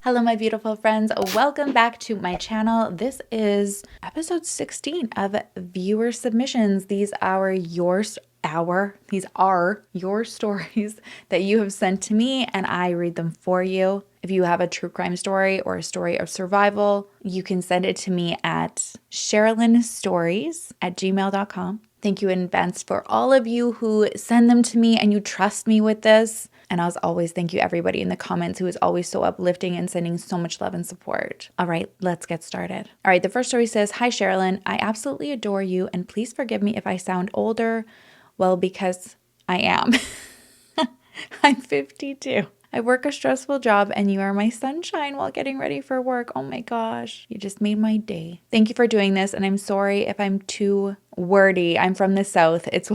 Hello, my beautiful friends. Welcome back to my channel. This is episode 16 of viewer submissions. These are your stories that you have sent to me, and I read them for you. If you have a true crime story or a story of survival, you can send it to me at sherrilynstories@gmail.com. Thank you in advance for all of you who send them to me and you trust me with this. And as always, thank you everybody in the comments who is always so uplifting and sending so much love and support. All right, let's get started. All right, the first story says, "Hi Sherilyn, I absolutely adore you and please forgive me if I sound older. Well, because I am. I'm 52. I work a stressful job and you are my sunshine while getting ready for work. Oh my gosh, you just made my day. Thank you for doing this, and I'm sorry if I'm too wordy. I'm from the South. It's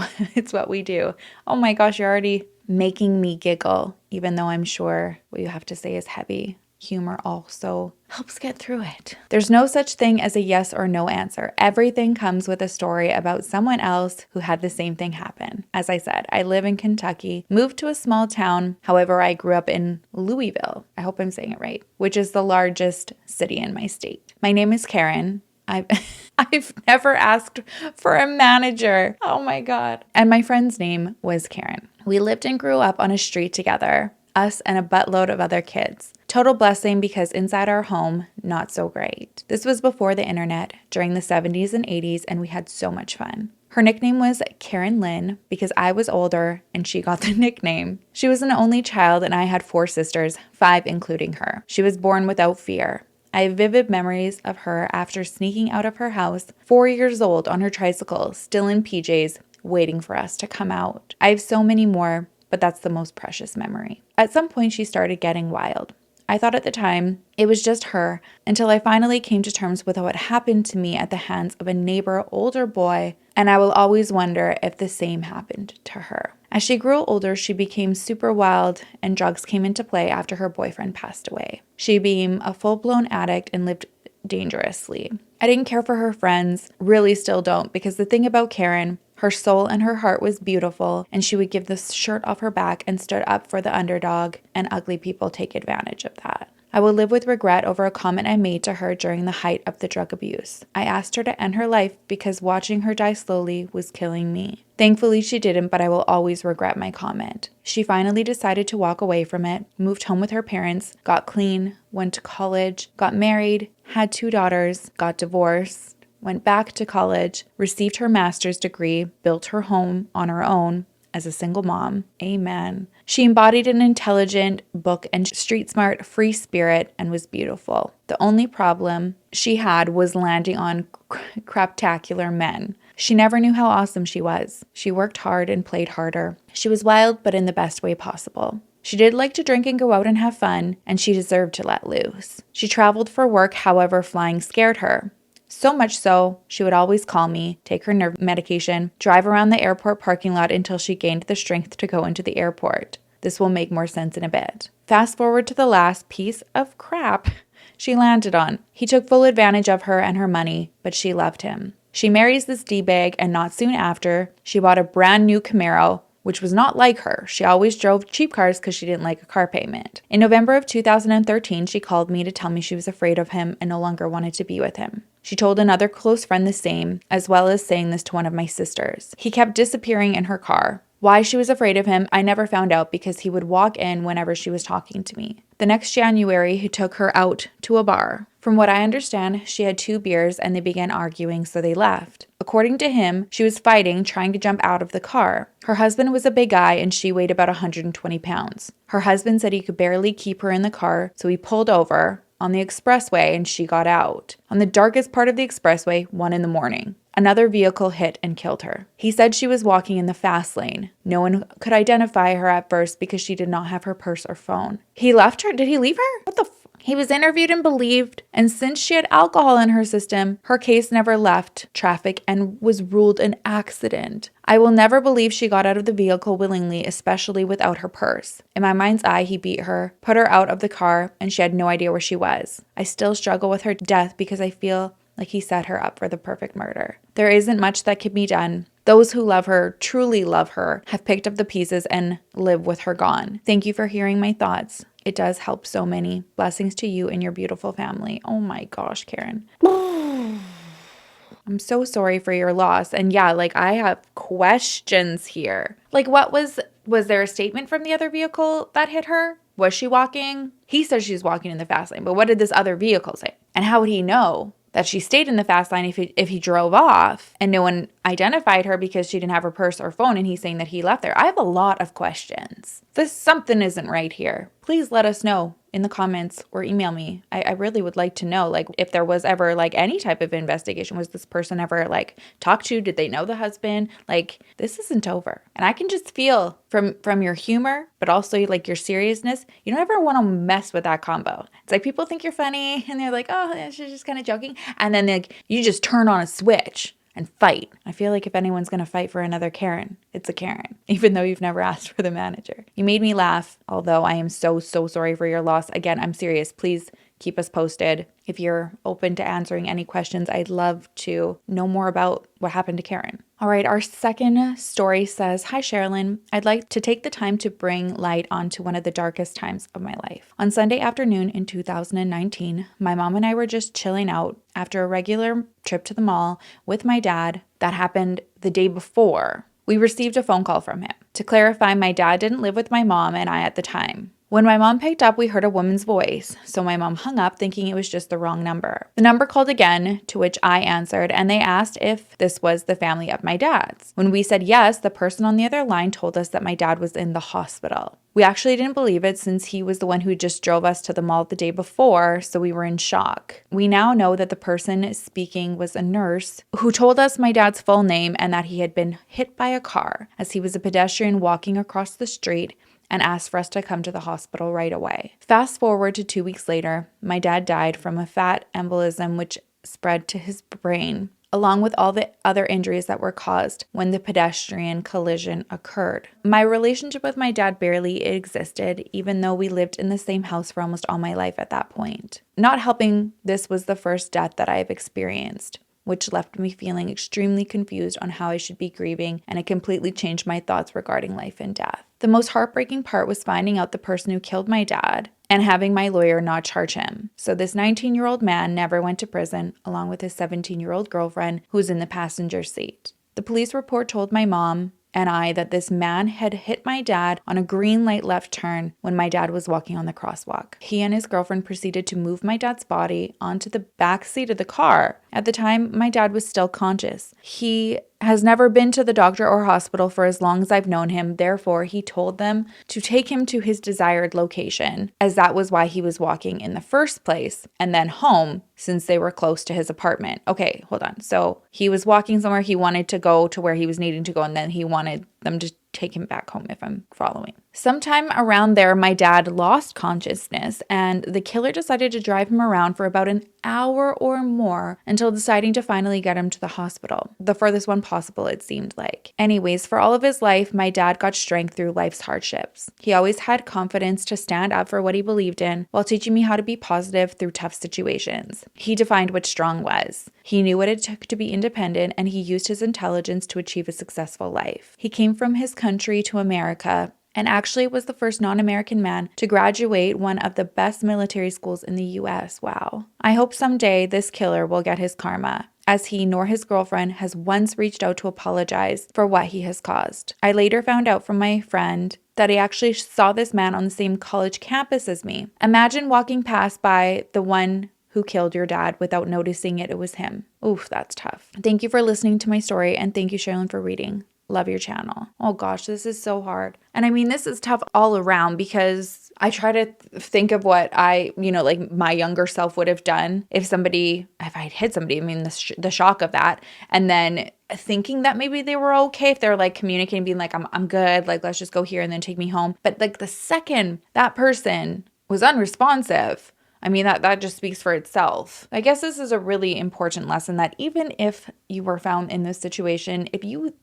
what we do. Oh my gosh, you're already making me giggle, even though I'm sure what you have to say is heavy. Humor also helps get through it. There's no such thing as a yes or no answer. Everything comes with a story about someone else who had the same thing happen. As I said, I live in Kentucky, moved to a small town. However, I grew up in Louisville. I hope I'm saying it right, which is the largest city in my state. My name is Karen. I've never asked for a manager. Oh my God. And my friend's name was Karen. We lived and grew up on a street together, us and a buttload of other kids. Total blessing because inside our home, not so great. This was before the internet, during the 70s and 80s, and we had so much fun. Her nickname was Karen Lynn because I was older and she got the nickname. She was an only child and I had 4 sisters, 5 including her. She was born without fear. I have vivid memories of her after sneaking out of her house, 4 years old on her tricycle, still in PJs, waiting for us to come out. I have so many more, but that's the most precious memory. At some point, she started getting wild. I thought at the time it was just her until I finally came to terms with what happened to me at the hands of a neighbor, older boy, and I will always wonder if the same happened to her. As she grew older, she became super wild and drugs came into play after her boyfriend passed away. She became a full-blown addict and lived dangerously. I didn't care for her friends, really still don't, because the thing about Karen, her soul and her heart was beautiful, and she would give the shirt off her back and stood up for the underdog, and ugly people take advantage of that. I will live with regret over a comment I made to her during the height of the drug abuse. I asked her to end her life because watching her die slowly was killing me. Thankfully, she didn't, but I will always regret my comment. She finally decided to walk away from it, moved home with her parents, got clean, went to college, got married, had 2 daughters, got divorced, went back to college, received her master's degree, built her home on her own as a single mom. Amen. She embodied an intelligent, book and street smart, free spirit and was beautiful. The only problem she had was landing on craptacular men. She never knew how awesome she was. She worked hard and played harder. She was wild, but in the best way possible. She did like to drink and go out and have fun, and she deserved to let loose. She traveled for work, however, flying scared her. So much so, she would always call me, take her nerve medication, drive around the airport parking lot until she gained the strength to go into the airport. This will make more sense in a bit. Fast forward to the last piece of crap she landed on. He took full advantage of her and her money, but she loved him. She marries this D-bag, and not soon after, she bought a brand new Camaro, which was not like her. She always drove cheap cars because she didn't like a car payment. In November of 2013, she called me to tell me she was afraid of him and no longer wanted to be with him. She told another close friend the same, as well as saying this to one of my sisters. He kept disappearing in her car. Why she was afraid of him, I never found out because he would walk in whenever she was talking to me. The next January, he took her out to a bar. From what I understand, she had 2 beers and they began arguing, so they left. According to him, she was fighting, trying to jump out of the car. Her husband was a big guy and she weighed about 120 pounds. Her husband said he could barely keep her in the car, so he pulled over on the expressway and she got out. On the darkest part of the expressway, 1 a.m, another vehicle hit and killed her. He said she was walking in the fast lane. No one could identify her at first because she did not have her purse or phone. He left her? Did he leave her? What the He was interviewed and believed, and since she had alcohol in her system, her case never left traffic and was ruled an accident. I will never believe she got out of the vehicle willingly, especially without her purse. In my mind's eye, he beat her, put her out of the car, and she had no idea where she was. I still struggle with her death because I feel like he set her up for the perfect murder. There isn't much that can be done, Those who love her, truly love her, have picked up the pieces and live with her gone. Thank you for hearing my thoughts. It does help so many. Blessings to you and your beautiful family. Oh my gosh, Karen. I'm so sorry for your loss. And yeah, like I have questions here. Like was there a statement from the other vehicle that hit her? Was she walking? He says she's walking in the fast lane, but what did this other vehicle say? And how would he know that she stayed in the fast lane if he drove off and no one identified her because she didn't have her purse or phone and he's saying that he left there? I have a lot of questions. Something isn't right here. Please let us know in the comments or email me. I really would like to know, like, if there was ever like any type of investigation. Was this person ever like talked to? Did they know the husband? Like, this isn't over. And I can just feel from your humor, but also like your seriousness, you don't ever want to mess with that combo. It's like people think you're funny and they're like, oh, she's just kind of joking. And then like you just turn on a switch and fight. I feel like if anyone's going to fight for another Karen, it's a Karen, even though you've never asked for the manager. You made me laugh, although I am so sorry for your loss. Again, I'm serious. Please keep us posted. If you're open to answering any questions, I'd love to know more about what happened to Karen. All right, our second story says, Hi, Sherilyn. I'd like to take the time to bring light onto one of the darkest times of my life. On Sunday afternoon in 2019, my mom and I were just chilling out after a regular trip to the mall with my dad that happened the day before. We received a phone call from him. To clarify, my dad didn't live with my mom and I at the time. When my mom picked up, we heard a woman's voice, so my mom hung up thinking it was just the wrong number. The number called again, to which I answered, and they asked if this was the family of my dad's. When we said yes, the person on the other line told us that my dad was in the hospital. We actually didn't believe it since he was the one who just drove us to the mall the day before, so we were in shock. We now know that the person speaking was a nurse who told us my dad's full name and that he had been hit by a car as he was a pedestrian walking across the street and asked for us to come to the hospital right away. Fast forward to 2 weeks later, my dad died from a fat embolism which spread to his brain, along with all the other injuries that were caused when the pedestrian collision occurred. My relationship with my dad barely existed, even though we lived in the same house for almost all my life at that point. Not helping, this was the first death that I have experienced, which left me feeling extremely confused on how I should be grieving, and it completely changed my thoughts regarding life and death. The most heartbreaking part was finding out the person who killed my dad and having my lawyer not charge him. So this 19-year-old man never went to prison, along with his 17-year-old girlfriend who was in the passenger seat. The police report told my mom and I that this man had hit my dad on a green light left turn when my dad was walking on the crosswalk. He and his girlfriend proceeded to move my dad's body onto the back seat of the car. At the time, my dad was still conscious. He has never been to the doctor or hospital for as long as I've known him. Therefore, he told them to take him to his desired location, as that was why he was walking in the first place, and then home since they were close to his apartment. Okay, hold on. So he was walking somewhere, he wanted to go to where he was needing to go, and then he wanted them to take him back home, if I'm following. Sometime around there, my dad lost consciousness and the killer decided to drive him around for about an hour or more until deciding to finally get him to the hospital. The furthest one possible, it seemed like. Anyways, for all of his life, my dad got strength through life's hardships. He always had confidence to stand up for what he believed in while teaching me how to be positive through tough situations. He defined what strong was. He knew what it took to be independent, and he used his intelligence to achieve a successful life. He came from his country to America and actually was the first non-American man to graduate one of the best military schools in the US. Wow. I hope someday this killer will get his karma, as he nor his girlfriend has once reached out to apologize for what he has caused. I later found out from my friend that he actually saw this man on the same college campus as me. Imagine walking past by the one who killed your dad without noticing it was him. Oof, that's tough. Thank you for listening to my story, and thank you, Sherilyn, for reading. Love your channel. Oh gosh, this is so hard. And I mean, this is tough all around because I try to think of what I, like my younger self would have done if I'd hit somebody. I mean, the shock of that. And then thinking that maybe they were okay if they're like communicating, being like, I'm good. Like, let's just go here and then take me home. But like the second that person was unresponsive, I mean, that just speaks for itself. I guess this is a really important lesson that even if you were found in this situation, if you've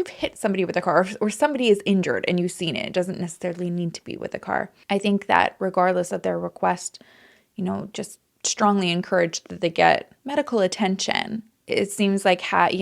hit somebody with a car or somebody is injured and you've seen it, it doesn't necessarily need to be with a car. I think that regardless of their request, just strongly encourage that they get medical attention. it seems like had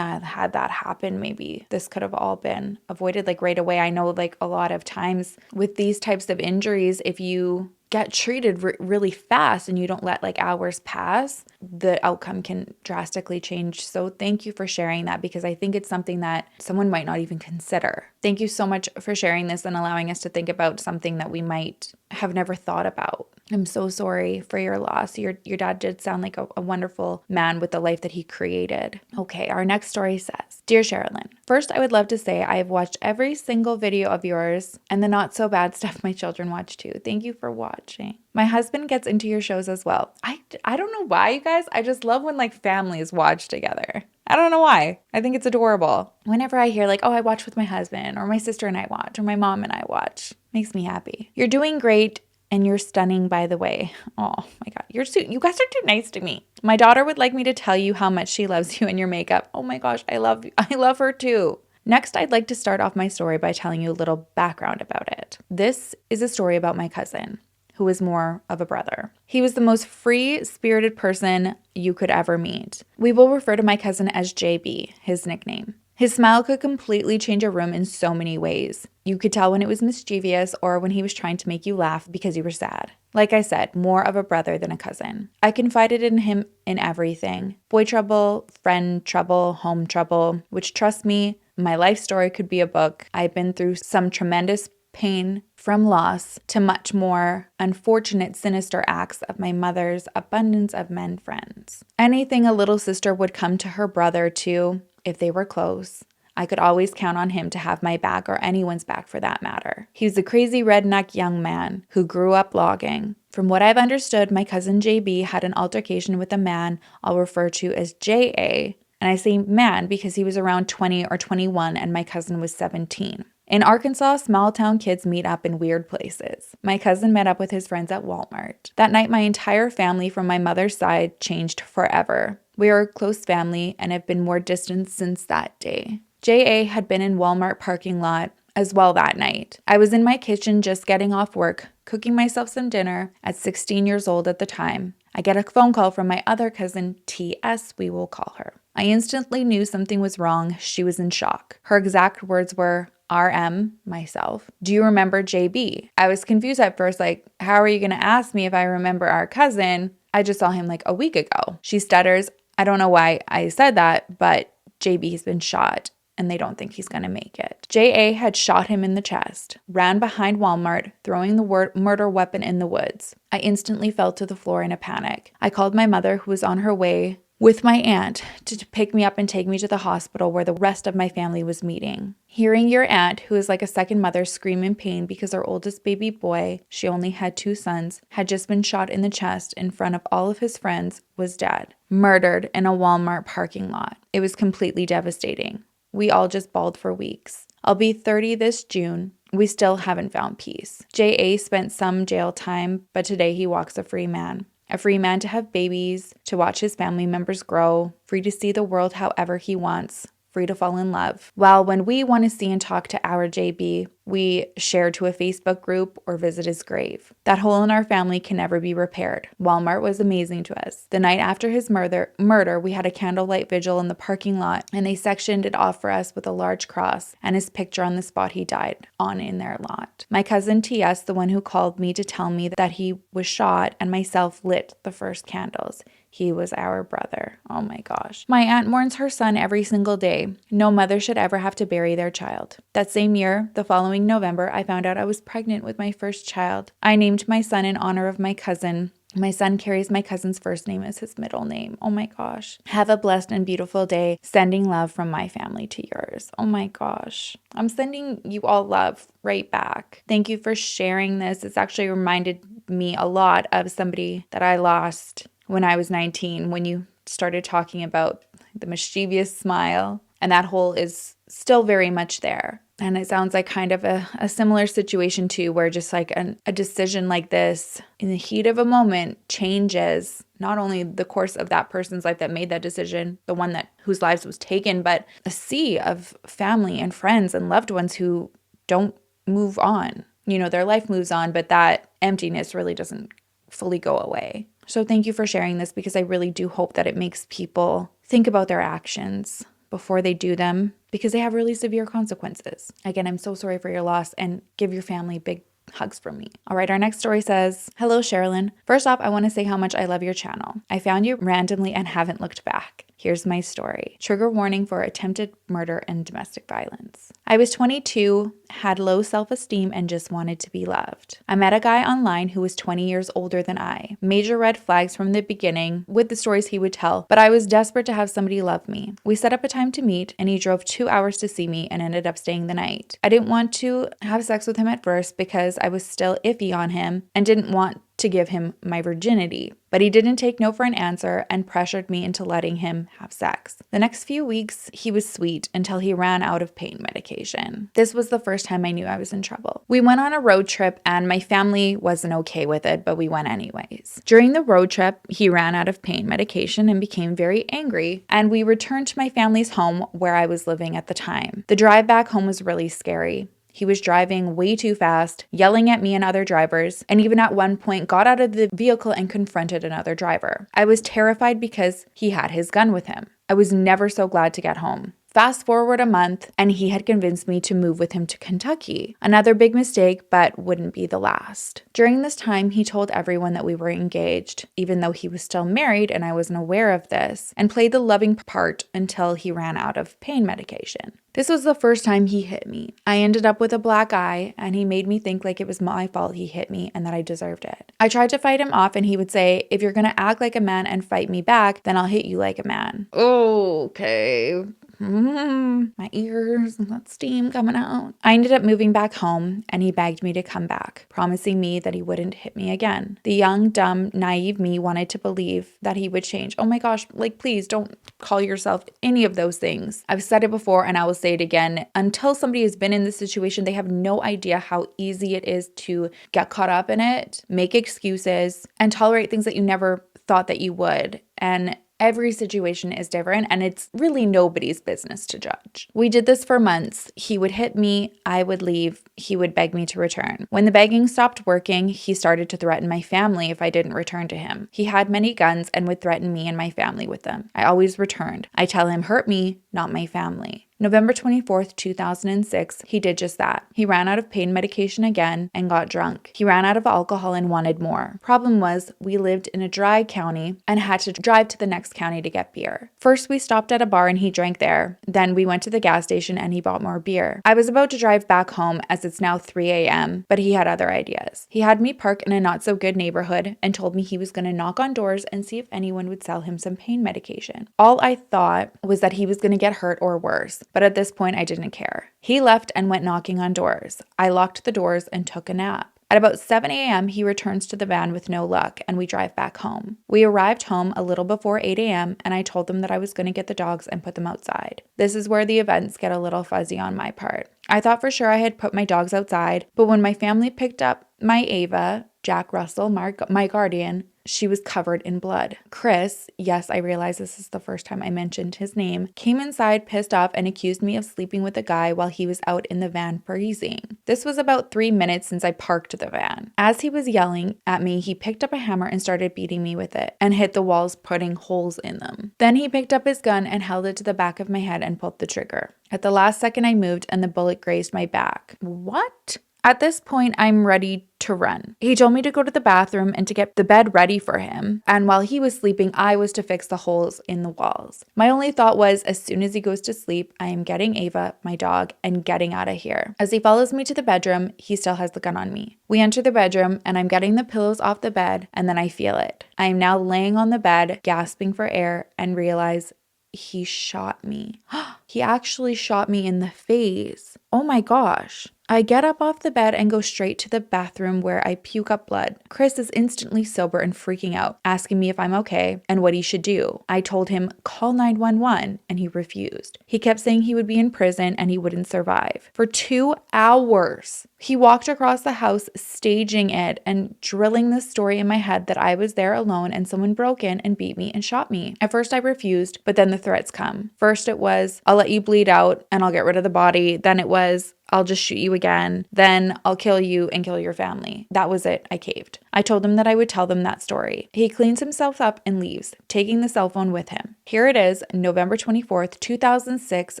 that happened, maybe this could have all been avoided like right away. I know like a lot of times with these types of injuries, if you get treated really fast and you don't let like hours pass, the outcome can drastically change. So thank you for sharing that, because I think it's something that someone might not even consider. Thank you so much for sharing this and allowing us to think about something that we might have never thought about. I'm so sorry for your loss. Your dad did sound like a wonderful man with the life that he created. Okay, our next story says, Dear Sherilyn, first I would love to say I have watched every single video of yours and the not so bad stuff my children watch too. Thank you for watching. My husband gets into your shows as well. I don't know why, you guys. I just love when like families watch together. I don't know why. I think it's adorable. Whenever I hear like, oh, I watch with my husband, or my sister and I watch, or my mom and I watch, makes me happy. You're doing great. And you're stunning, by the way. Oh my God. You guys are too nice to me. My daughter would like me to tell you how much she loves you and your makeup. Oh my gosh. I love you. I love her too. Next, I'd like to start off my story by telling you a little background about it. This is a story about my cousin, who is more of a brother. He was the most free-spirited person you could ever meet. We will refer to my cousin as JB, his nickname. His smile could completely change a room in so many ways. You could tell when it was mischievous or when he was trying to make you laugh because you were sad. Like I said, more of a brother than a cousin. I confided in him in everything. Boy trouble, friend trouble, home trouble, which, trust me, my life story could be a book. I've been through some tremendous pain from loss to much more unfortunate, sinister acts of my mother's abundance of men friends. Anything a little sister would come to her brother to, if they were close, I could always count on him to have my back, or anyone's back for that matter. He was a crazy redneck young man who grew up logging. From what I've understood, my cousin JB had an altercation with a man I'll refer to as JA, and I say man because he was around 20 or 21 and my cousin was 17. In Arkansas, small-town kids meet up in weird places. My cousin met up with his friends at Walmart. That night, my entire family from my mother's side changed forever. We are a close family and have been more distant since that day. JA had been in Walmart parking lot as well that night. I was in my kitchen just getting off work, cooking myself some dinner at 16 years old at the time. I get a phone call from my other cousin, TS, we will call her. I instantly knew something was wrong. She was in shock. Her exact words were, RM, myself, do you remember JB? I was confused at first, like, how are you going to ask me if I remember our cousin? I just saw him like a week ago. She stutters, I don't know why I said that, but JB's been shot and they don't think he's going to make it. JA had shot him in the chest, ran behind Walmart, throwing the murder weapon in the woods. I instantly fell to the floor in a panic. I called my mother, who was on her way with my aunt, to pick me up and take me to the hospital where the rest of my family was meeting. Hearing your aunt, who is like a second mother, scream in pain because her oldest baby boy, she only had 2 sons, had just been shot in the chest in front of all of his friends, was dead, murdered in a Walmart parking lot. It was completely devastating. We all just bawled for weeks. I'll be 30 this June. We still haven't found peace. JA spent some jail time, but today he walks a free man. A free man to have babies, to watch his family members grow, free to see the world however he wants, free to fall in love. While when we want to see and talk to our JB, we share to a Facebook group or visit his grave. That hole in our family can never be repaired. Walmart was amazing to us. The night after his murder, we had a candlelight vigil in the parking lot, and they sectioned it off for us with a large cross and his picture on the spot he died on in their lot. My cousin TS, the one who called me to tell me that he was shot, and myself lit the first candles. He was our brother. Oh my gosh. My aunt mourns her son every single day. No mother should ever have to bury their child. That same year, the following November, I found out I was pregnant with my first child. I named my son in honor of my cousin. My son carries my cousin's first name as his middle name. Oh my gosh. Have a blessed and beautiful day. Sending love from my family to yours. Oh my gosh. I'm sending you all love right back. Thank you for sharing this. It's actually reminded me a lot of somebody that I lost when I was 19, when you started talking about the mischievous smile, and that hole is still very much there. And it sounds like kind of a similar situation too, where just like a decision like this in the heat of a moment changes not only the course of that person's life that made that decision, the one whose lives was taken, but a sea of family and friends and loved ones who don't move on. You know, their life moves on, but that emptiness really doesn't fully go away. So thank you for sharing this, because I really do hope that it makes people think about their actions before they do them, because they have really severe consequences. Again, I'm so sorry for your loss, and give your family big hugs from me. All right, our next story says, hello, Sherilyn. First off, I want to say how much I love your channel. I found you randomly and haven't looked back. Here's my story. Trigger warning for attempted murder and domestic violence. I was 22, had low self-esteem, and just wanted to be loved. I met a guy online who was 20 years older than I. Major red flags from the beginning with the stories he would tell, but I was desperate to have somebody love me. We set up a time to meet, and he drove 2 hours to see me and ended up staying the night. I didn't want to have sex with him at first because I was still iffy on him and didn't want to give him my virginity, but he didn't take no for an answer and pressured me into letting him have sex. The next few weeks, he was sweet until he ran out of pain medication. This was the first time I knew I was in trouble. We went on a road trip and my family wasn't okay with it, but we went anyways. During the road trip, he ran out of pain medication and became very angry, and we returned to my family's home where I was living at the time. The drive back home was really scary. He was driving way too fast, yelling at me and other drivers, and even at one point got out of the vehicle and confronted another driver. I was terrified because he had his gun with him. I was never so glad to get home. Fast forward a month, and he had convinced me to move with him to Kentucky. Another big mistake, but wouldn't be the last. During this time, he told everyone that we were engaged, even though he was still married and I wasn't aware of this, and played the loving part until he ran out of pain medication. This was the first time he hit me. I ended up with a black eye, and he made me think like it was my fault he hit me and that I deserved it. I tried to fight him off, and he would say, if you're gonna act like a man and fight me back, then I'll hit you like a man. Okay. My ears, that steam coming out. I ended up moving back home, and he begged me to come back, promising me that he wouldn't hit me again. The young, dumb, naive me wanted to believe that he would change. Oh my gosh, like, please don't call yourself any of those things. I've said it before and I will say it again. Until somebody has been in this situation, they have no idea how easy it is to get caught up in it, make excuses, and tolerate things that you never thought that you would. And every situation is different, and it's really nobody's business to judge. We did this for months. He would hit me, I would leave, he would beg me to return. When the begging stopped working, he started to threaten my family if I didn't return to him. He had many guns and would threaten me and my family with them. I always returned. I tell him, hurt me, not my family. November 24th, 2006, he did just that. He ran out of pain medication again and got drunk. He ran out of alcohol and wanted more. Problem was, we lived in a dry county and had to drive to the next county to get beer. First, we stopped at a bar and he drank there. Then we went to the gas station and he bought more beer. I was about to drive back home as it's now 3 a.m., but he had other ideas. He had me park in a not so good neighborhood and told me he was going to knock on doors and see if anyone would sell him some pain medication. All I thought was that he was going to get hurt or worse. But at this point, I didn't care. He left and went knocking on doors. I locked the doors and took a nap. At about 7 a.m., he returns to the van with no luck, and we drive back home. We arrived home a little before 8 a.m., and I told them that I was going to get the dogs and put them outside. This is where the events get a little fuzzy on my part. I thought for sure I had put my dogs outside, but when my family picked up my Ava, Jack Russell, my guardian, she was covered in blood. Chris, yes, I realize this is the first time I mentioned his name, came inside pissed off and accused me of sleeping with a guy while he was out in the van freezing. This was about 3 minutes since I parked the van. As he was yelling at me, he picked up a hammer and started beating me with it and hit the walls, putting holes in them. Then he picked up his gun and held it to the back of my head and pulled the trigger. At the last second, I moved and the bullet grazed my back. What? At this point, I'm ready to run. He told me to go to the bathroom and to get the bed ready for him. And while he was sleeping, I was to fix the holes in the walls. My only thought was, as soon as he goes to sleep, I am getting Ava, my dog, and getting out of here. As he follows me to the bedroom, he still has the gun on me. We enter the bedroom and I'm getting the pillows off the bed, and then I feel it. I am now laying on the bed, gasping for air, and realize he shot me. He actually shot me in the face. Oh my gosh. I get up off the bed and go straight to the bathroom where I puke up blood. Chris is instantly sober and freaking out, asking me if I'm okay and what he should do. I told him, call 911, and he refused. He kept saying he would be in prison and he wouldn't survive. For 2 hours, he walked across the house staging it and drilling the story in my head that I was there alone and someone broke in and beat me and shot me. At first I refused, but then the threats come. First it was, I'll let you bleed out and I'll get rid of the body. Then it was, I'll just shoot you again. Then I'll kill you and kill your family. That was it. I caved. I told him that I would tell them that story. He cleans himself up and leaves, taking the cell phone with him. Here it is, November 24th, 2006,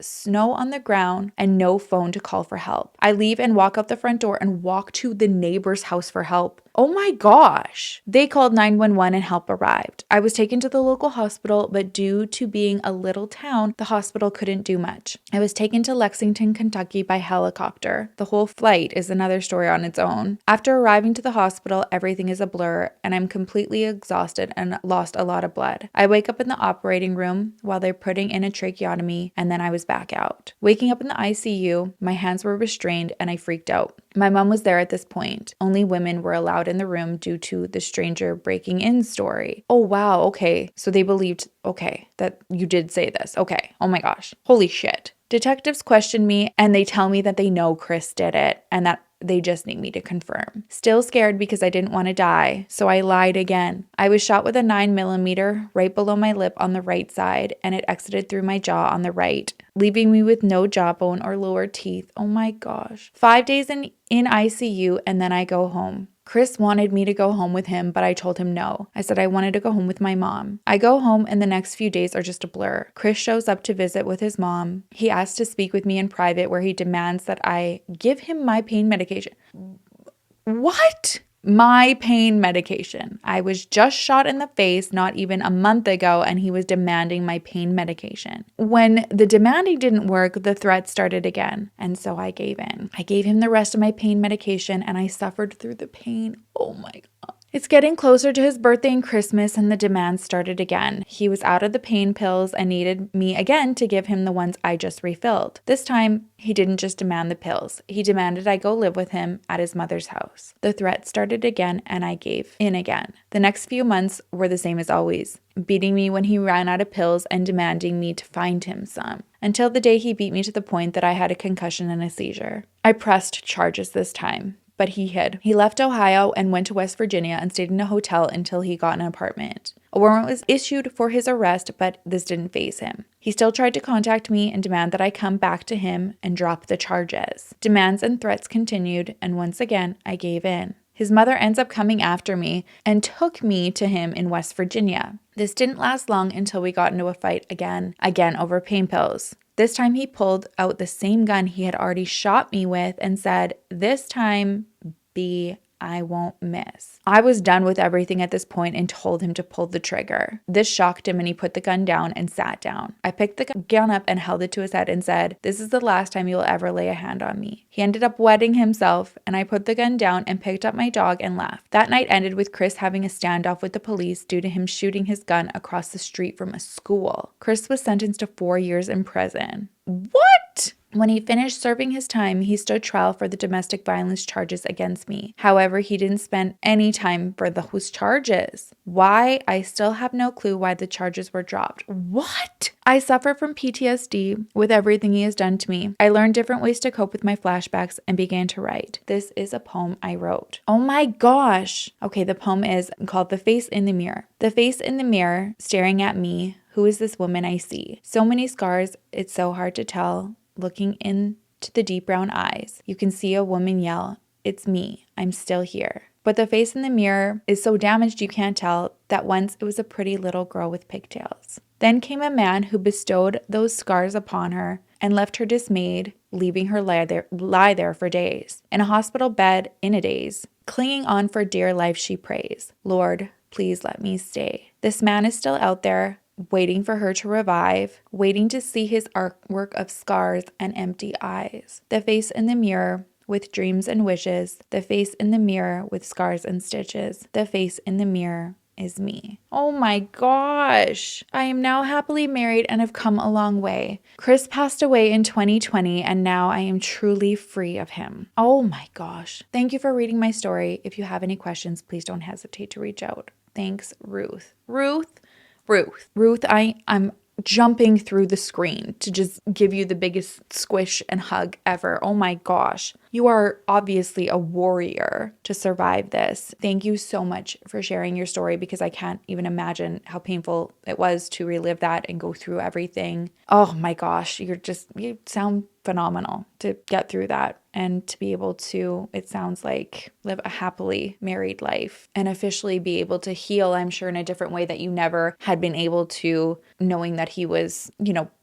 snow on the ground and no phone to call for help. I leave and walk out the front door and walk to the neighbor's house for help. Oh my gosh. They called 911 and help arrived. I was taken to the local hospital, but due to being a little town, the hospital couldn't do much. I was taken to Lexington, Kentucky by helicopter. The whole flight is another story on its own. After arriving to the hospital, everything is a blur and I'm completely exhausted and lost a lot of blood. I wake up in the operating room while they're putting in a tracheotomy and then I was back out. Waking up in the ICU, my hands were restrained and I freaked out. My mom was there at this point. Only women were allowed in the room due to the stranger breaking in story. Oh wow, okay. So they believed, okay, that you did say this. Okay. Oh my gosh. Holy shit. Detectives question me and they tell me that they know Chris did it and that they just need me to confirm. Still scared because I didn't want to die, so I lied again. I was shot with a 9mm right below my lip on the right side, and it exited through my jaw on the right, leaving me with no jawbone or lower teeth. Oh my gosh. 5 days in ICU, and then I go home. Chris wanted me to go home with him, but I told him no. I said I wanted to go home with my mom. I go home and the next few days are just a blur. Chris shows up to visit with his mom. He asks to speak with me in private where he demands that I give him my pain medication. What? My pain medication. I was just shot in the face not even a month ago and he was demanding my pain medication. When the demanding didn't work, the threat started again. And so I gave in. I gave him the rest of my pain medication and I suffered through the pain. Oh my God. It's getting closer to his birthday and Christmas and the demands started again. He was out of the pain pills and needed me again to give him the ones I just refilled. This time, he didn't just demand the pills. He demanded I go live with him at his mother's house. The threat started again and I gave in again. The next few months were the same as always, beating me when he ran out of pills and demanding me to find him some. Until the day he beat me to the point that I had a concussion and a seizure. I pressed charges this time. But he hid. He left Ohio and went to West Virginia and stayed in a hotel until he got an apartment. A warrant was issued for his arrest, but this didn't faze him. He still tried to contact me and demand that I come back to him and drop the charges. Demands and threats continued, and once again, I gave in. His mother ends up coming after me and took me to him in West Virginia. This didn't last long until we got into a fight again over pain pills. This time he pulled out the same gun he had already shot me with and said, "This time, B, I won't miss." I was done with everything at this point and told him to pull the trigger. This shocked him and he put the gun down and sat down. I picked the gun up and held it to his head and said, "This is the last time you'll ever lay a hand on me." He ended up wetting himself and I put the gun down and picked up my dog and left. That night ended with Chris having a standoff with the police due to him shooting his gun across the street from a school. Chris was sentenced to 4 years in prison. What? When he finished serving his time, he stood trial for the domestic violence charges against me. However, he didn't spend any time for those charges. Why? I still have no clue why the charges were dropped. What? I suffer from PTSD with everything he has done to me. I learned different ways to cope with my flashbacks and began to write. This is a poem I wrote. Oh my gosh. Okay, the poem is called The Face in the Mirror. The face in the mirror staring at me. Who is this woman I see? So many scars, it's so hard to tell. Looking into the deep brown eyes, you can see a woman yell, "It's me, I'm still here." But the face in the mirror is so damaged you can't tell that once it was a pretty little girl with pigtails. Then came a man who bestowed those scars upon her and left her dismayed, leaving her lie there for days. In a hospital bed in a daze, clinging on for dear life she prays, "Lord, please let me stay." This man is still out there, waiting for her to revive, waiting to see his artwork of scars and empty eyes. The face in the mirror with dreams and wishes, the face in the mirror with scars and stitches, the face in the mirror is me. Oh my gosh. I am now happily married and have come a long way. Chris passed away in 2020 and now I am truly free of him. Oh my gosh. Thank you for reading my story. If you have any questions, please don't hesitate to reach out. Thanks, Ruth. Ruth, I'm jumping through the screen to just give you the biggest squish and hug ever. Oh my gosh. You are obviously a warrior to survive this. Thank you so much for sharing your story because I can't even imagine how painful it was to relive that and go through everything. Oh my gosh, you sound phenomenal to get through that and to be able to, it sounds like, live a happily married life and officially be able to heal, I'm sure, in a different way that you never had been able to, knowing that he was,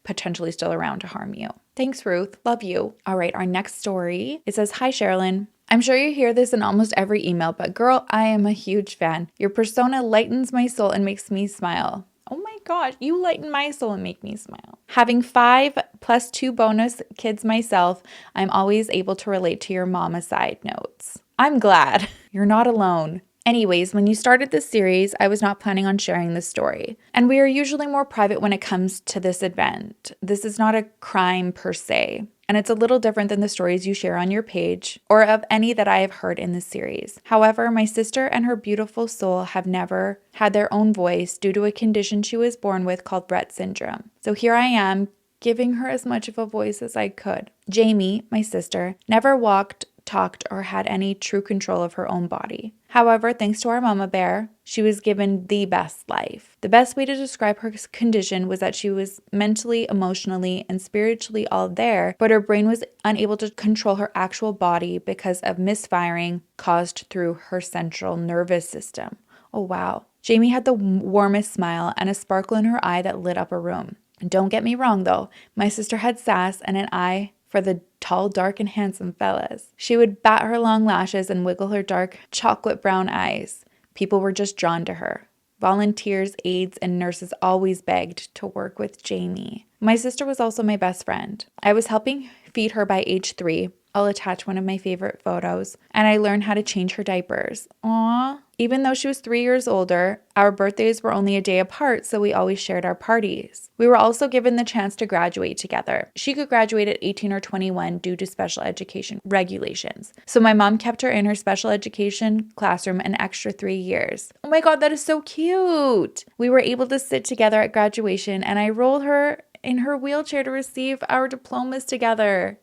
potentially still around to harm you. Thanks, Ruth. Love you. All right, our next story. It says, "Hi, Sherilyn. I'm sure you hear this in almost every email, but girl, I am a huge fan. Your persona lightens my soul and makes me smile." Oh my gosh, you lighten my soul and make me smile. Having 5 plus 2 bonus kids myself, I'm always able to relate to your mama side notes. I'm glad. You're not alone. Anyways, when you started this series, I was not planning on sharing this story. And we are usually more private when it comes to this event. This is not a crime per se. And it's a little different than the stories you share on your page or of any that I have heard in this series. However, my sister and her beautiful soul have never had their own voice due to a condition she was born with called Rett syndrome. So here I am, giving her as much of a voice as I could. Jamie, my sister, never walked, talked, or had any true control of her own body. However, thanks to our mama bear, she was given the best life. The best way to describe her condition was that she was mentally, emotionally, and spiritually all there, but her brain was unable to control her actual body because of misfiring caused through her central nervous system. Oh wow. Jamie had the warmest smile and a sparkle in her eye that lit up a room. Don't get me wrong though, my sister had sass and an eye for the tall, dark, and handsome fellas. She would bat her long lashes and wiggle her dark, chocolate brown eyes. People were just drawn to her. Volunteers, aides, and nurses always begged to work with Jamie. My sister was also my best friend. I was helping feed her by age 3. I'll attach one of my favorite photos. And I learned how to change her diapers. Aww. Even though she was 3 years older, our birthdays were only a day apart, so we always shared our parties. We were also given the chance to graduate together. She could graduate at 18 or 21 due to special education regulations. So my mom kept her in her special education classroom an extra 3 years. Oh my God, that is so cute. We were able to sit together at graduation, and I rolled her in her wheelchair to receive our diplomas together.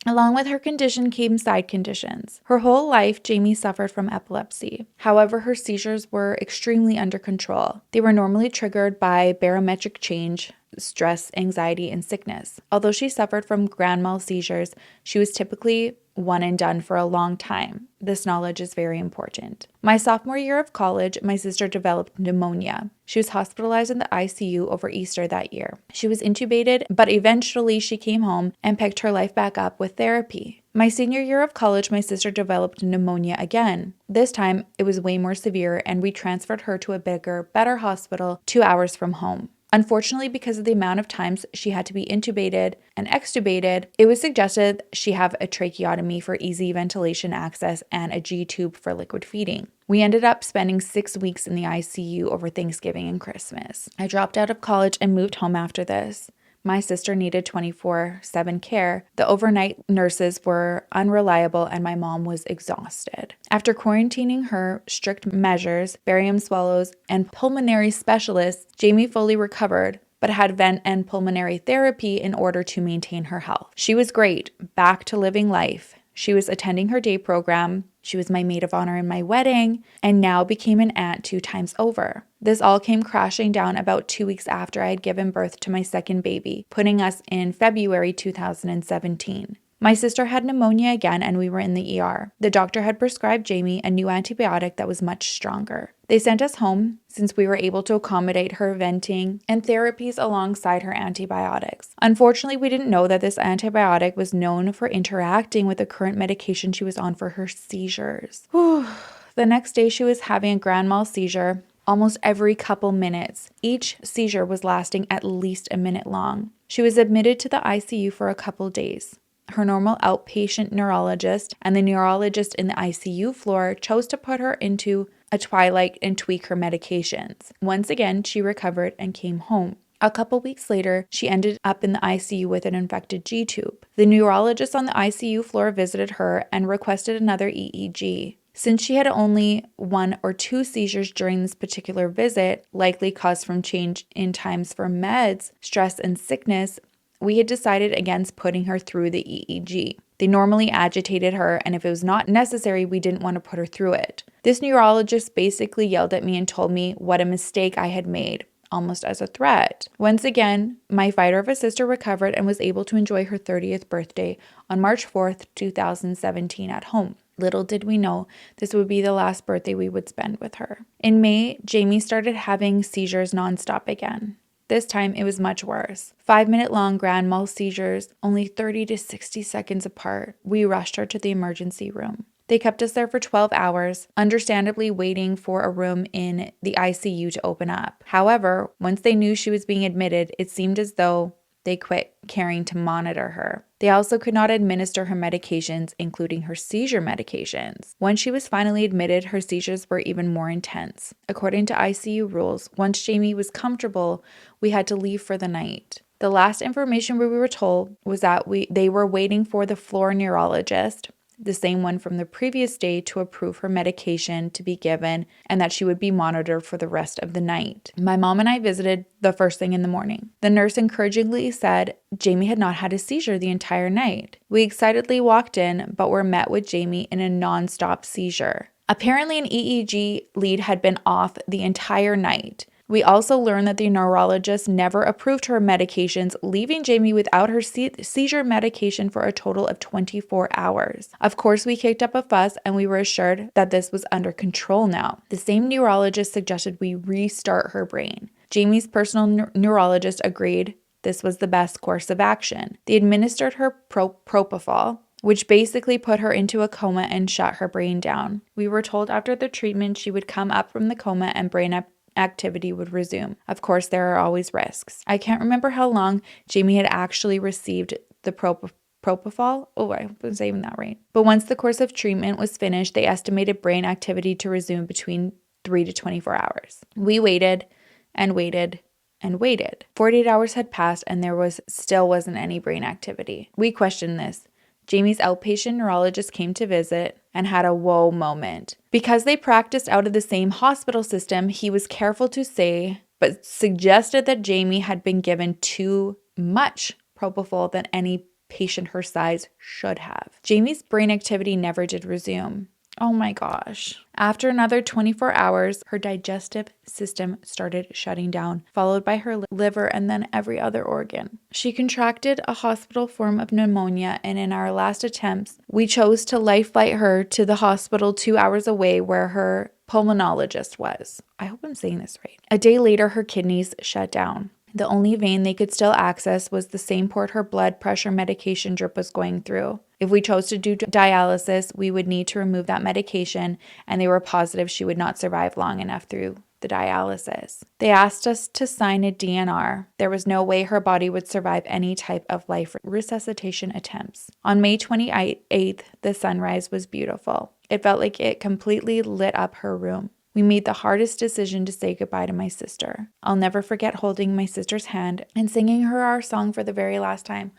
Along with her condition came side conditions. Her whole life, Jamie suffered from epilepsy. However, her seizures were extremely under control. They were normally triggered by barometric change, stress, anxiety, and sickness. Although she suffered from grand mal seizures, she was typically one and done for a long time. This knowledge is very important. My sophomore year of college, my sister developed pneumonia. She was hospitalized in the ICU over Easter that year. She was intubated, but eventually she came home and picked her life back up with therapy. My senior year of college, my sister developed pneumonia again. This time, it was way more severe, and we transferred her to a bigger, better hospital 2 hours from home. Unfortunately, because of the amount of times she had to be intubated and extubated, it was suggested she have a tracheotomy for easy ventilation access and a G-tube for liquid feeding. We ended up spending 6 weeks in the ICU over Thanksgiving and Christmas. I dropped out of college and moved home after this. My sister needed 24/7 care. The overnight nurses were unreliable and my mom was exhausted. After quarantining her, strict measures, barium swallows, and pulmonary specialists, Jamie fully recovered, but had vent and pulmonary therapy in order to maintain her health. She was great, back to living life. She was attending her day program. She was my maid of honor in my wedding and now became an aunt 2 times over. This all came crashing down about 2 weeks after I had given birth to my second baby, putting us in February 2017. My sister had pneumonia again and we were in the ER. The doctor had prescribed Jamie a new antibiotic that was much stronger. They sent us home since we were able to accommodate her venting and therapies alongside her antibiotics. Unfortunately, we didn't know that this antibiotic was known for interacting with the current medication she was on for her seizures. The next day she was having a grand mal seizure almost every couple minutes. Each seizure was lasting at least a minute long. She was admitted to the ICU for a couple days. Her normal outpatient neurologist and the neurologist in the ICU floor chose to put her into a twilight and tweak her medications. Once again, she recovered and came home. A couple weeks later, she ended up in the ICU with an infected G-tube. The neurologist on the ICU floor visited her and requested another EEG. Since she had only 1 or 2 seizures during this particular visit, likely caused from change in times for meds, stress, and sickness, we had decided against putting her through the EEG. They normally agitated her, and if it was not necessary, we didn't want to put her through it. This neurologist basically yelled at me and told me what a mistake I had made. almost as a threat. Once again, my fighter of a sister recovered and was able to enjoy her 30th birthday on March 4th, 2017 at home. Little did we know this would be the last birthday we would spend with her. In May, Jamie started having seizures nonstop again. This time, it was much worse. 5-minute long grand mal seizures, only 30 to 60 seconds apart. We rushed her to the emergency room. They kept us there for 12 hours, understandably waiting for a room in the ICU to open up. However, once they knew she was being admitted, it seemed as though they quit caring to monitor her. They also could not administer her medications, including her seizure medications. Once she was finally admitted, her seizures were even more intense. According to ICU rules, once Jamie was comfortable, we had to leave for the night. The last information we were told was that they were waiting for the floor neurologist, the same one from the previous day, to approve her medication to be given and that she would be monitored for the rest of the night. My mom and I visited the first thing in the morning. The nurse encouragingly said Jamie had not had a seizure the entire night. We excitedly walked in, but were met with Jamie in a non-stop seizure. Apparently, an EEG lead had been off the entire night. We also learned that the neurologist never approved her medications, leaving Jamie without her seizure medication for a total of 24 hours. Of course, we kicked up a fuss and we were assured that this was under control now. The same neurologist suggested we restart her brain. Jamie's personal neurologist agreed this was the best course of action. They administered her propofol, which basically put her into a coma and shut her brain down. We were told after the treatment she would come up from the coma and brain activity would resume. Of course, there are always risks. I can't remember how long Jamie had actually received the propofol. Oh, I was saying that right. But once the course of treatment was finished, they estimated brain activity to resume between 3 to 24 hours. We waited and waited and waited. 48 hours had passed and there still wasn't any brain activity. We questioned this. Jamie's outpatient neurologist came to visit and had a whoa moment. Because they practiced out of the same hospital system, he was careful to say, but suggested that Jamie had been given too much propofol than any patient her size should have. Jamie's brain activity never did resume. Oh my gosh. After another 24 hours, her digestive system started shutting down, followed by her liver and then every other organ. She contracted a hospital form of pneumonia, and in our last attempts, we chose to life flight her to the hospital 2 hours away where her pulmonologist was. I hope I'm saying this right. A day later, her kidneys shut down. The only vein they could still access was the same port her blood pressure medication drip was going through. If we chose to do dialysis, we would need to remove that medication, and they were positive she would not survive long enough through the dialysis. They asked us to sign a DNR. There was no way her body would survive any type of life resuscitation attempts. On May 28th, the sunrise was beautiful. It felt like it completely lit up her room. We made the hardest decision to say goodbye to my sister. I'll never forget holding my sister's hand and singing her our song for the very last time.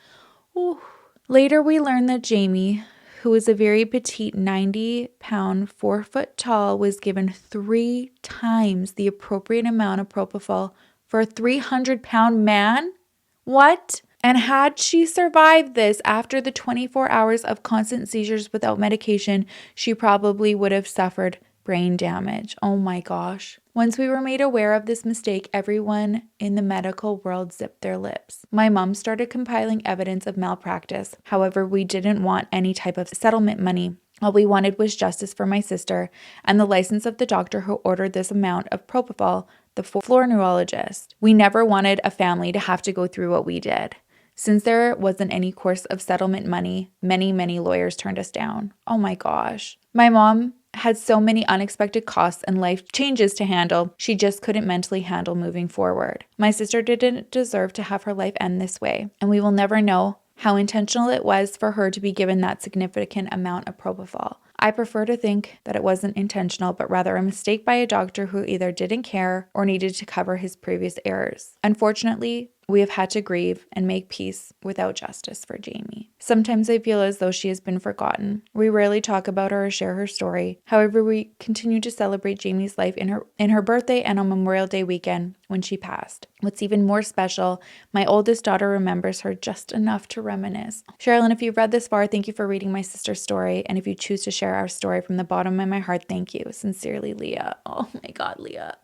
Ooh. Later, we learned that Jamie, who was a very petite 90-pound, 4-foot tall, was given 3 times the appropriate amount of propofol for a 300-pound man? What? And had she survived this after the 24 hours of constant seizures without medication, she probably would have suffered brain damage. Oh my gosh. Once we were made aware of this mistake, everyone in the medical world zipped their lips. My mom started compiling evidence of malpractice. However, we didn't want any type of settlement money. All we wanted was justice for my sister and the license of the doctor who ordered this amount of propofol, the floor neurologist. We never wanted a family to have to go through what we did. Since there wasn't any course of settlement money, many lawyers turned us down. Oh my gosh. My mom had so many unexpected costs and life changes to handle, she just couldn't mentally handle moving forward. My sister didn't deserve to have her life end this way, and we will never know how intentional it was for her to be given that significant amount of propofol. I prefer to think that it wasn't intentional, but rather a mistake by a doctor who either didn't care or needed to cover his previous errors. Unfortunately, we have had to grieve and make peace without justice for Jamie. Sometimes I feel as though she has been forgotten. We rarely talk about her or share her story. However, we continue to celebrate Jamie's life in her birthday and on Memorial Day weekend when she passed. What's even more special, my oldest daughter remembers her just enough to reminisce. Sherilyn, if you've read this far, thank you for reading my sister's story. And if you choose to share our story from the bottom of my heart, thank you. Sincerely, Leah. Oh my God, Leah.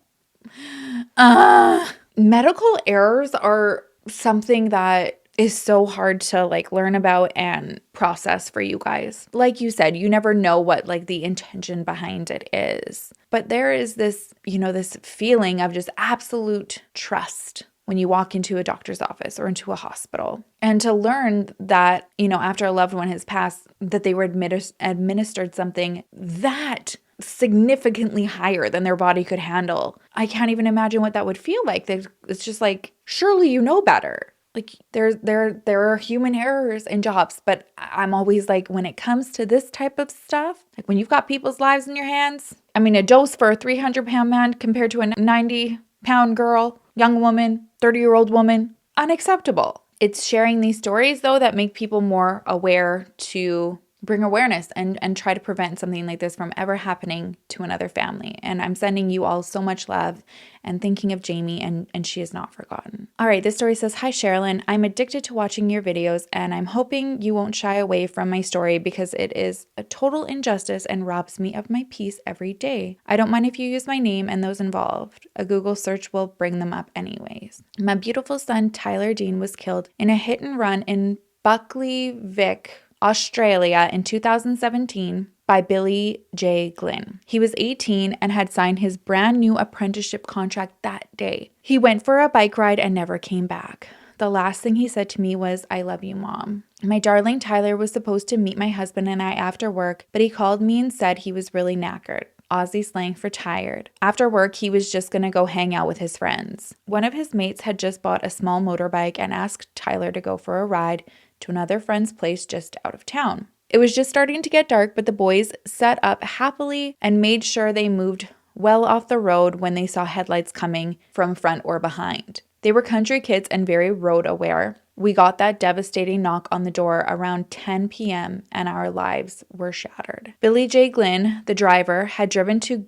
medical errors are something that is so hard to like learn about and process for you guys. Like you said, you never know what like the intention behind it is. But there is this, this feeling of just absolute trust when you walk into a doctor's office or into a hospital. And to learn that, after a loved one has passed, that they were administered something that significantly higher than their body could handle. I can't even imagine what that would feel like. It's just like, surely you know better. Like there are human errors in jobs, but I'm always like, when it comes to this type of stuff, like when you've got people's lives in your hands, I mean, a dose for a 300-pound man compared to a 90-pound girl, young woman, 30-year-old woman, unacceptable. It's sharing these stories though that make people more aware to bring awareness and try to prevent something like this from ever happening to another family. And I'm sending you all so much love and thinking of Jamie, and she is not forgotten. All right, this story says, "Hi Sherilyn, I'm addicted to watching your videos and I'm hoping you won't shy away from my story because it is a total injustice and robs me of my peace every day. I don't mind if you use my name and those involved. A Google search will bring them up anyways. My beautiful son Tyler Dean was killed in a hit and run in Buckley Vic, Australia in 2017 by Billy J. Glynn. He was 18 and had signed his brand new apprenticeship contract that day. He went for a bike ride and never came back. The last thing he said to me was, 'I love you, Mom.' My darling Tyler was supposed to meet my husband and I after work, but he called me and said he was really knackered. Aussie slang for tired. After work, he was just gonna go hang out with his friends. One of his mates had just bought a small motorbike and asked Tyler to go for a ride to another friend's place just out of town. It was just starting to get dark, but the boys set up happily and made sure they moved well off the road when they saw headlights coming from front or behind. They were country kids and very road aware. We got that devastating knock on the door around 10 p.m. and our lives were shattered. Billy J. Glynn, the driver, had driven to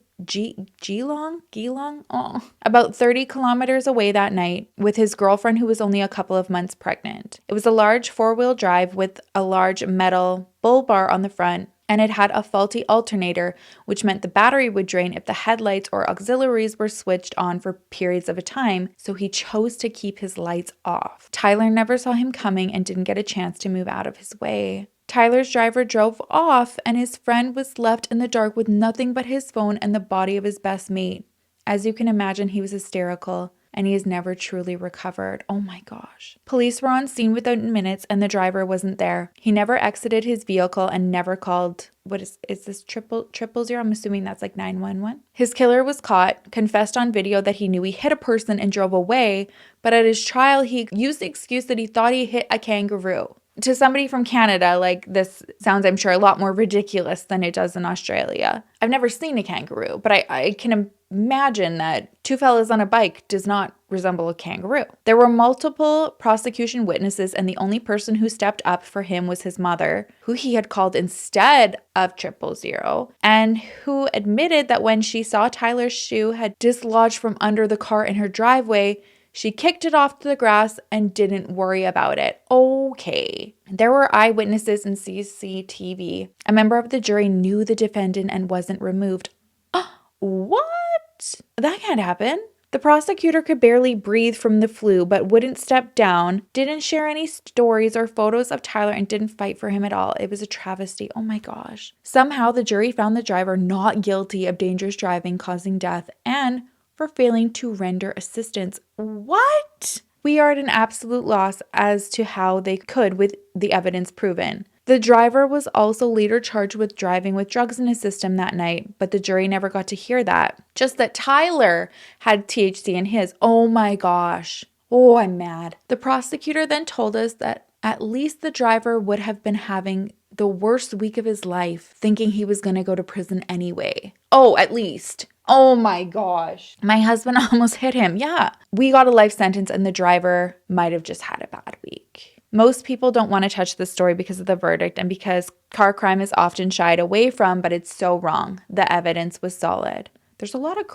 Geelong, about 30 kilometers away that night with his girlfriend who was only a couple of months pregnant. It was a large four-wheel drive with a large metal bull bar on the front, and it had a faulty alternator, which meant the battery would drain if the headlights or auxiliaries were switched on for periods of a time, so he chose to keep his lights off. Tyler never saw him coming and didn't get a chance to move out of his way. Tyler's driver drove off, and his friend was left in the dark with nothing but his phone and the body of his best mate. As you can imagine, he was hysterical, and he has never truly recovered. Oh my gosh. Police were on scene within minutes, and the driver wasn't there. He never exited his vehicle and never called, what is this, triple zero? I'm assuming that's like 911. His killer was caught, confessed on video that he knew he hit a person and drove away, but at his trial, he used the excuse that he thought he hit a kangaroo. To somebody from Canada, like, this sounds, I'm sure, a lot more ridiculous than it does in Australia. I've never seen a kangaroo, but I can imagine that two fellas on a bike does not resemble a kangaroo. There were multiple prosecution witnesses, and the only person who stepped up for him was his mother, who he had called instead of 000, and who admitted that when she saw Tyler's shoe had dislodged from under the car in her driveway, she kicked it off to the grass and didn't worry about it. Okay. There were eyewitnesses and CCTV. A member of the jury knew the defendant and wasn't removed. What? That can't happen. The prosecutor could barely breathe from the flu, but wouldn't step down, didn't share any stories or photos of Tyler, and didn't fight for him at all. It was a travesty. Oh my gosh. Somehow the jury found the driver not guilty of dangerous driving causing death and for failing to render assistance. What? We are at an absolute loss as to how they could with the evidence proven. The driver was also later charged with driving with drugs in his system that night, but the jury never got to hear that. Just that Tyler had THC in his. Oh my gosh. Oh, I'm mad. The prosecutor then told us that at least the driver would have been having the worst week of his life, thinking he was going to go to prison anyway. Oh, at least. Oh my gosh. My husband almost hit him. Yeah. We got a life sentence and the driver might have just had a bad week. Most people don't want to touch this story because of the verdict and because car crime is often shied away from, but it's so wrong. The evidence was solid. There's a lot of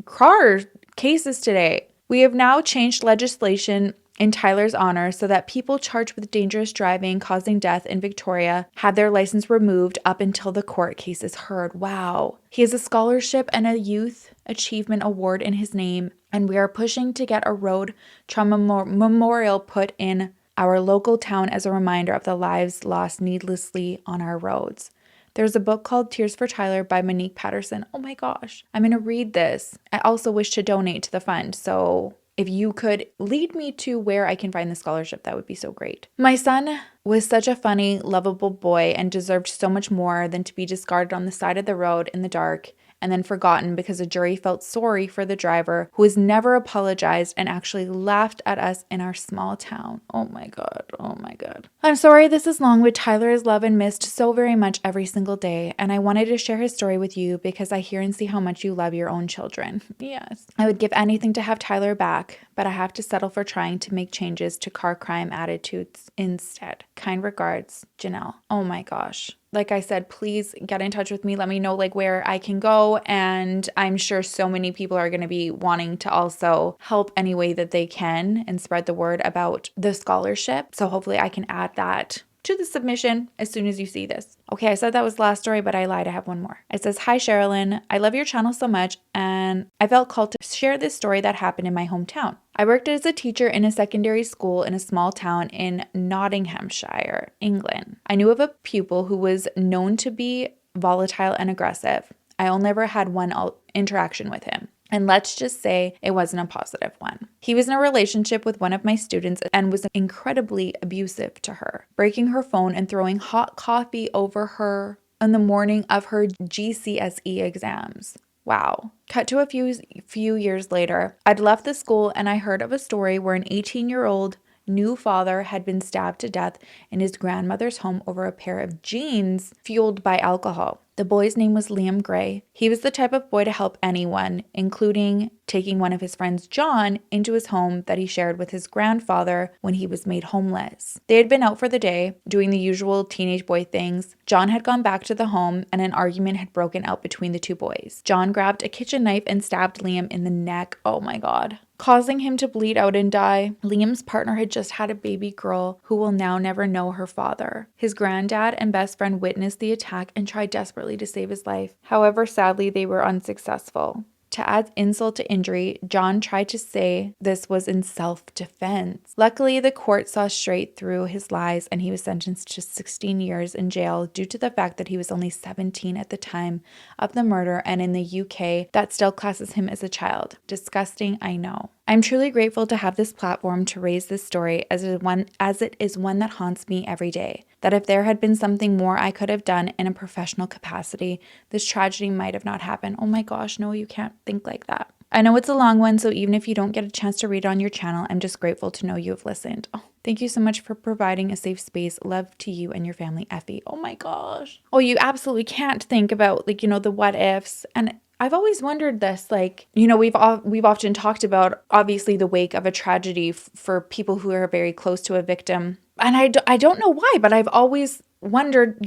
car cases today. We have now changed legislation in Tyler's honor so that people charged with dangerous driving causing death in Victoria had their license removed up until the court case is heard. Wow. He has a scholarship and a youth achievement award in his name, and we are pushing to get a road trauma memorial put in our local town as a reminder of the lives lost needlessly on our roads. There's a book called Tears for Tyler by Monique Patterson. Oh my gosh, I'm going to read this. I also wish to donate to the fund, so if you could lead me to where I can find the scholarship, that would be so great. My son was such a funny, lovable boy and deserved so much more than to be discarded on the side of the road in the dark and then forgotten because a jury felt sorry for the driver who has never apologized and actually laughed at us in our small town. Oh my God. Oh my God. I'm sorry this is long, but Tyler is loved and missed so very much every single day, and I wanted to share his story with you because I hear and see how much you love your own children. Yes. I would give anything to have Tyler back, but I have to settle for trying to make changes to car crime attitudes instead. Kind regards, Janelle. Oh my gosh. Like I said, please get in touch with me. Let me know like where I can go. And I'm sure so many people are going to be wanting to also help any way that they can and spread the word about the scholarship. So hopefully I can add that to the submission as soon as you see this. Okay, I said that was the last story, but I lied. I have one more. It says, "Hi, Sherilyn. I love your channel so much, and I felt called to share this story that happened in my hometown. I worked as a teacher in a secondary school in a small town in Nottinghamshire, England. I knew of a pupil who was known to be volatile and aggressive. I only ever had one interaction with him. And let's just say it wasn't a positive one. He was in a relationship with one of my students and was incredibly abusive to her, breaking her phone and throwing hot coffee over her on the morning of her GCSE exams. Wow." Cut to a few years later, I'd left the school and I heard of a story where an 18-year-old new father had been stabbed to death in his grandmother's home over a pair of jeans fueled by alcohol. The boy's name was Liam Gray. He was the type of boy to help anyone, including taking one of his friends, John, into his home that he shared with his grandfather when he was made homeless. They had been out for the day, doing the usual teenage boy things. John had gone back to the home and an argument had broken out between the two boys. John grabbed a kitchen knife and stabbed Liam in the neck. Oh my God. Causing him to bleed out and die. Liam's partner had just had a baby girl who will now never know her father. His granddad and best friend witnessed the attack and tried desperately to save his life. However, sadly, they were unsuccessful. To add insult to injury, John tried to say this was in self-defense. Luckily, the court saw straight through his lies and he was sentenced to 16 years in jail due to the fact that he was only 17 at the time of the murder, and in the UK, that still classes him as a child. Disgusting, I know. I'm truly grateful to have this platform to raise this story as it is one that haunts me every day. That if there had been something more I could have done in a professional capacity, this tragedy might have not happened. Oh my gosh, no, you can't think like that. I know it's a long one, so even if you don't get a chance to read it on your channel, I'm just grateful to know you have listened. Oh, thank you so much for providing a safe space. Love to you and your family, Effie. Oh my gosh. Oh, you absolutely can't think about the what ifs. And I've always wondered this, we've often talked about, obviously, the wake of a tragedy for people who are very close to a victim. And I don't know why, but I've always wondered,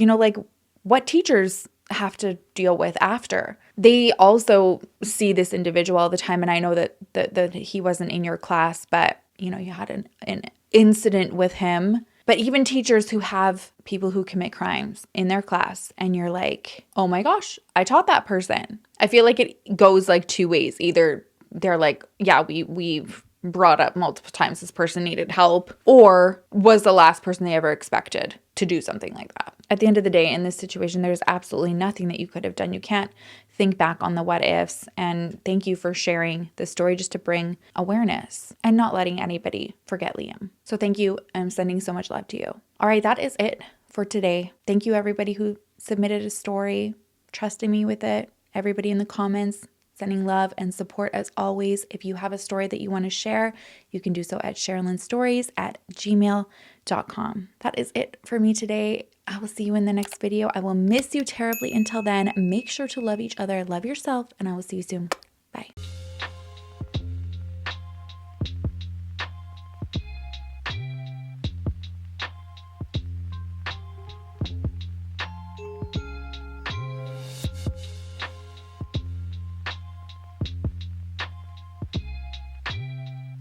what teachers have to deal with after. They also see this individual all the time. And I know that he wasn't in your class, but, you had an incident with him. But even teachers who have people who commit crimes in their class and you're like, oh my gosh, I taught that person. I feel like it goes two ways. Either they're like, yeah, we've brought up multiple times this person needed help, or was the last person they ever expected to do something like that. At the end of the day, in this situation, there's absolutely nothing that you could have done. You can't think back on the what ifs. And thank you for sharing the story just to bring awareness and not letting anybody forget Liam. So thank you. I'm sending so much love to you. All right, that is it for today. Thank you, everybody who submitted a story, trusting me with it. Everybody in the comments, sending love and support as always. If you have a story that you want to share, you can do so at sherrilynstories@gmail.com. That is it for me today. I will see you in the next video. I will miss you terribly. Until then, make sure to love each other, love yourself, and I will see you soon. Bye.